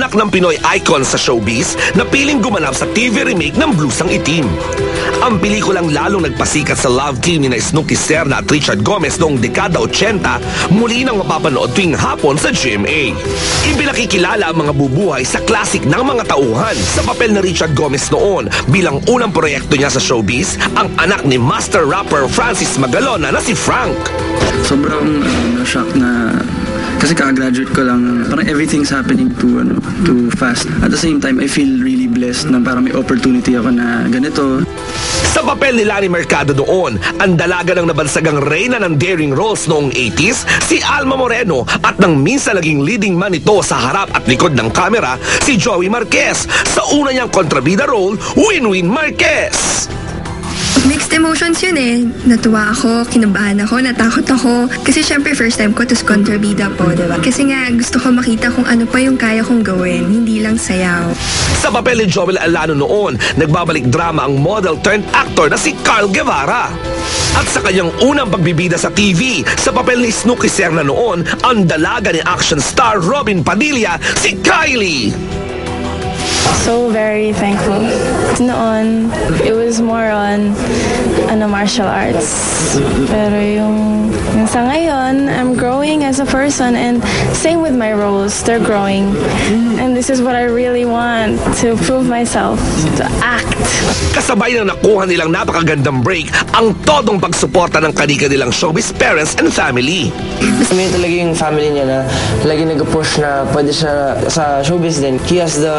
anak ng Pinoy icon sa showbiz na piling gumanap sa TV remake ng Blusang Itim. Ang pelikulang lalong nagpasikat sa love team ni Snooki Serna at Richard Gomez noong dekada 80, muli nang mapapanood tuwing hapon sa GMA. Ipinakikilala ang mga bubuhay sa klasik ng mga tauhan sa papel na Richard Gomez noon bilang unang proyekto niya sa showbiz, ang anak ni master rapper Francis Magalona na si Frank. Sobrang na-shock na kasi kaka-graduate ko lang, parang everything's happening too fast. At the same time, I feel really blessed na parang may opportunity ako na ganito. Sa papel ni Lani Mercado doon, ang dalaga ng nabansagang reyna ng daring roles noong 80s, si Alma Moreno, at nang minsan naging leading man ito sa harap at likod ng kamera, si Joey Marquez. Sa una niyang kontrabida role, Winwin Marquez. Mixed emotions yun eh. Natuwa ako, kinabahan ako, natakot ako. Kasi syempre first time ko, tapos kontrabida po, diba? Kasi nga gusto ko makita kung ano pa yung kaya kong gawin, hindi lang sayaw. Sa papel ni Joel Alano noon, nagbabalik drama ang model turned actor na si Carl Guevara. At sa kanyang unang pagbibida sa TV, sa papel ni Snooki Serna noon, ang dalaga ni action star Robin Padilla, si Kylie. So very thankful. Noon, it was more on martial arts. Pero yung sa ngayon, I'm growing as a person, and same with my roles, they're growing. And this is what I really want, to prove myself, to act. Kasabay na nakuha nilang napakagandang break ang todong pagsuporta ng kanika nilang showbiz parents and family. May talaga yung family niya na lagi nag-push na pwede siya sa showbiz din. He has the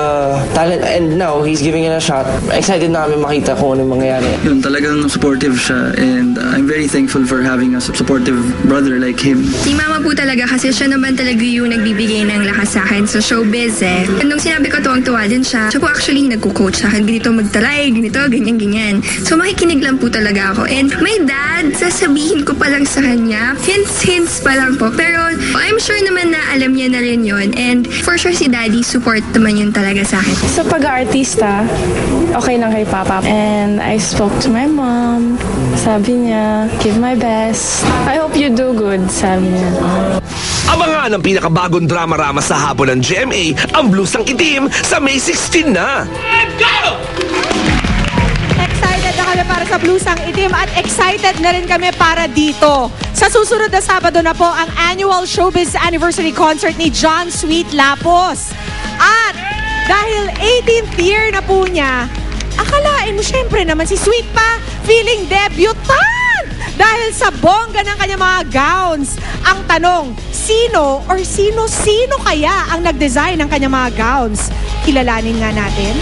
talent and now he's giving it a shot. Excited na kami makita kung ano yung mangyayari. Yun, talagang supportive siya, and I'm very thankful for having a supportive brother like him. Si mama po talaga kasi siya naman talaga yung nagbibigay ng lakas sa akin sa showbiz eh. Nung sinabi ko tuwang-tuwa din siya po actually nagko-coach sa akin, ganito magtalay, ganito, ganyan-ganyan. So makikinig lang po talaga ako. And my dad, sasabihin ko pa lang sa kanya, hints pa lang po. Pero I'm sure naman na alam niya na rin yun. And for sure si daddy, support naman yun talaga sa akin. Sa pag-aartista, okay lang kay Papa. And I spoke to my mom. Sabi niya, give my best. I hope you do good, sabi niya. Abangan ang pinakabagong drama-rama sa hapon ng GMA, ang Blusang Itim, sa May 16 na. Let's go! Excited na kami para sa Blusang Itim at excited na rin kami para dito. Sa susunod na Sabado na po ang annual Showbiz Anniversary Concert ni John Sweet Lapos. At dahil 18th year na po niya, akalain mo syempre naman si Sweet pa feeling debutant dahil sa bongga ng kanyang mga gowns. Ang tanong, sino or sino-sino kaya ang nag-design ng kanyang mga gowns? Kilalanin nga natin.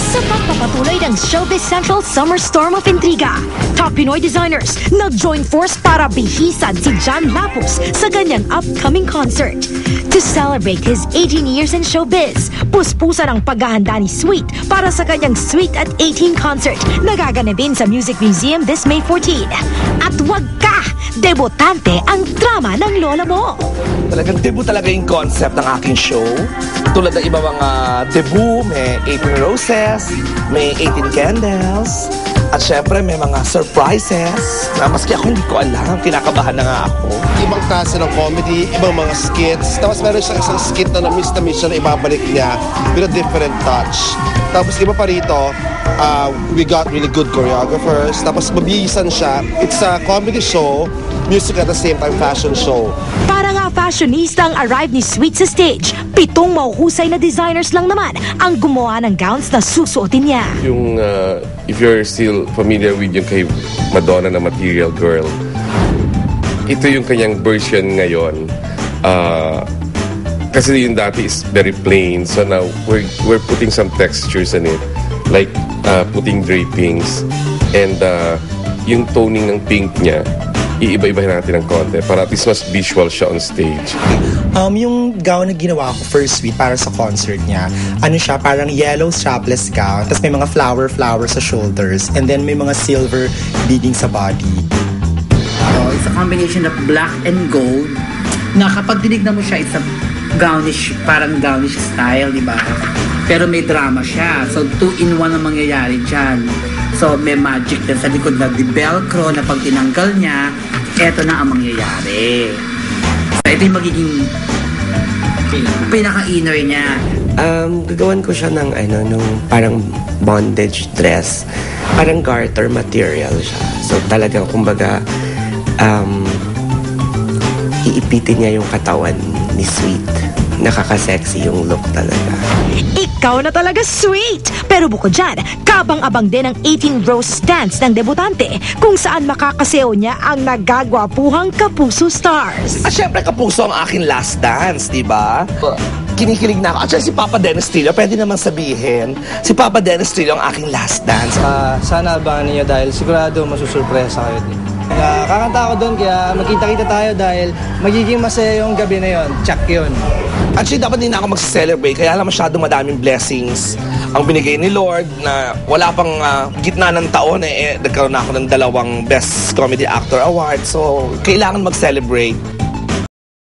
Sa pagpapatuloy ng Showbiz Central Summer Storm of Intriga, top Pinoy designers nag-join force para bihisan si John Lapos sa kanyang upcoming concert. To celebrate his 18 years in showbiz, puspusan ang paghahanda ni Sweet para sa kanyang Sweet at 18 concert na gaganapin sa Music Museum this May 14. At wag ka! Debutante ang drama ng lola mo! Talagang debut talaga yung concept ng aking show. Tulad ng iba mga debut, may 18 roses, may 18 candles, at syempre may mga surprises na maski ako hindi ko alam, kinakabahan na nga ako. Ibang klase ng comedy, ibang mga skits. Tapos meron siyang isang skit na na-miss siya na ibabalik niya with a different touch. Tapos iba pa rito, we got really good choreographers. Tapos mabihisan siya. It's a comedy show, music at the same time fashion show. Para nga fashionista ang arrive ni Sweet sa stage, 7 mahuhusay na designers lang naman ang gumawa ng gowns na susuotin niya. Yung, if you're still familiar with yung kay Madonna na Material Girl, ito yung kanyang version ngayon. Kasi yung dati is very plain, so now we're putting some textures in it, like putting drapings, and yung toning ng pink niya, iiba-ibahin natin ng konti para at least mas visual siya on stage. Yung gown na ginawa ko for Sweet para sa concert niya, ano siya, parang yellow strapless gown, tapos may mga flower sa shoulders, and then may mga silver beading sa body. It's a combination of black and gold na kapag dinignan mo siya, it's a gownish, parang gownish style, di ba? Pero may drama siya. So, 2-in-1 ang mangyayari dyan. So, may magic din sa likod na di velcro na pag tinanggal niya, eto na ang mangyayari. Ito yung magiging pinaka-inner niya. Gagawan ko siya ng nung parang bondage dress. Parang garter material siya. So talagang kumbaga iipitin niya yung katawan ni Sweet. Nakaka-sexy yung look talaga. Ikaw na talaga, Sweet! Pero bukod dyan, kabang-abang din ang 18 Roses Dance ng debutante kung saan makakasayaw niya ang nagagwapuhang Kapuso Stars. At syempre, Kapuso ang aking last dance, di ba? Kinikilig na ako. At syempre, si Papa Dennis Trillo, pwede naman sabihin, si Papa Dennis Trillo ang aking last dance. Sana abangan niyo dahil sigurado masusurpresa kayo din. Kakanta ako doon kaya magkita-kita tayo dahil magiging masaya yung gabi na yon. Check yun. Actually, dapat din ako mag-celebrate kaya lang masyadong madaming blessings ang binigay ni Lord na wala pang gitna ng taon nagkaroon ako ng 2 Best Comedy Actor Award. So, kailangan mag-celebrate.